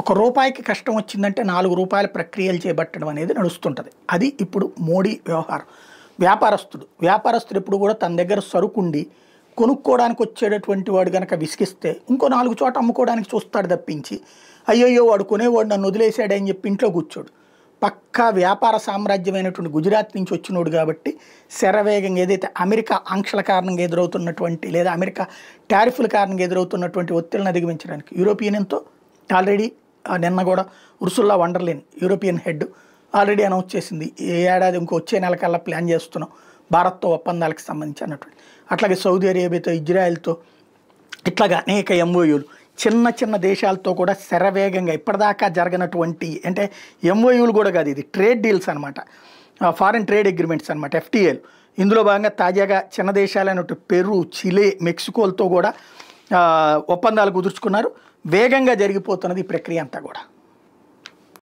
ఒక రూపాయికి కష్టం వచ్చిందంటే 4 రూపాయల ప్రక్రియలు చేపట్టడం అనేది నడుస్తుంటుంది. అది ఇప్పుడు మోడీ వ్యవహారం. వ్యాపారస్తుడు ఎప్పుడు కూడా తన దగ్గర సరుకుండి కొనుక్కోవడానికి వచ్చేటటువంటి వాడు కనుక విసిగిస్తే ఇంకో 4 చోట అమ్ముకోవడానికి చూస్తాడు తప్పించి, అయ్యయ్యో వాడు కొనేవాడు నన్ను వదిలేశాడని చెప్పి ఇంట్లో కూర్చోడు. పక్కా వ్యాపార సామ్రాజ్యమైనటువంటి గుజరాత్ నుంచి వచ్చినోడు కాబట్టి శరవేగంగా ఏదైతే అమెరికా ఆంక్షల కారణంగా ఎదురవుతున్నటువంటి లేదా అమెరికా టారిఫ్ల కారణంగా ఎదురవుతున్నటువంటి ఒత్తిళ్లను అధిగమించడానికి యూరోపియన్ యూనియన్తో ఆల్రెడీ నిన్న కూడా ఉర్సుల్లా వండర్లైన్ యూరోపియన్ హెడ్ ఆల్రెడీ అనౌన్స్ చేసింది, ఈ ఏడాది ఇంకో వచ్చే నెల కల్లా ప్లాన్ చేస్తున్నాం భారత్తో ఒప్పందాలకు సంబంధించి అన్నటువంటి. అట్లాగే సౌదీ అరేబియాతో, ఇజ్రాయెల్తో ఇట్లాగా అనేక ఎంఓయూలు చిన్న చిన్న దేశాలతో కూడా శరవేగంగా ఇప్పటిదాకా జరగనటువంటి, అంటే ఎంఓయూలు కూడా కాదు, ఇది ట్రేడ్ డీల్స్ అనమాట, ఫారెన్ ట్రేడ్ అగ్రిమెంట్స్ అనమాట, ఎఫ్టీఏలు. ఇందులో భాగంగా తాజాగా చిన్న దేశాలైనటువంటి పెరు, చిలే, మెక్సికోలతో కూడా ఒప్పందాలు కుదుర్చుకున్నారు. వేగంగా జరిగిపోతున్నది ఈ ప్రక్రియ అంతా కూడా.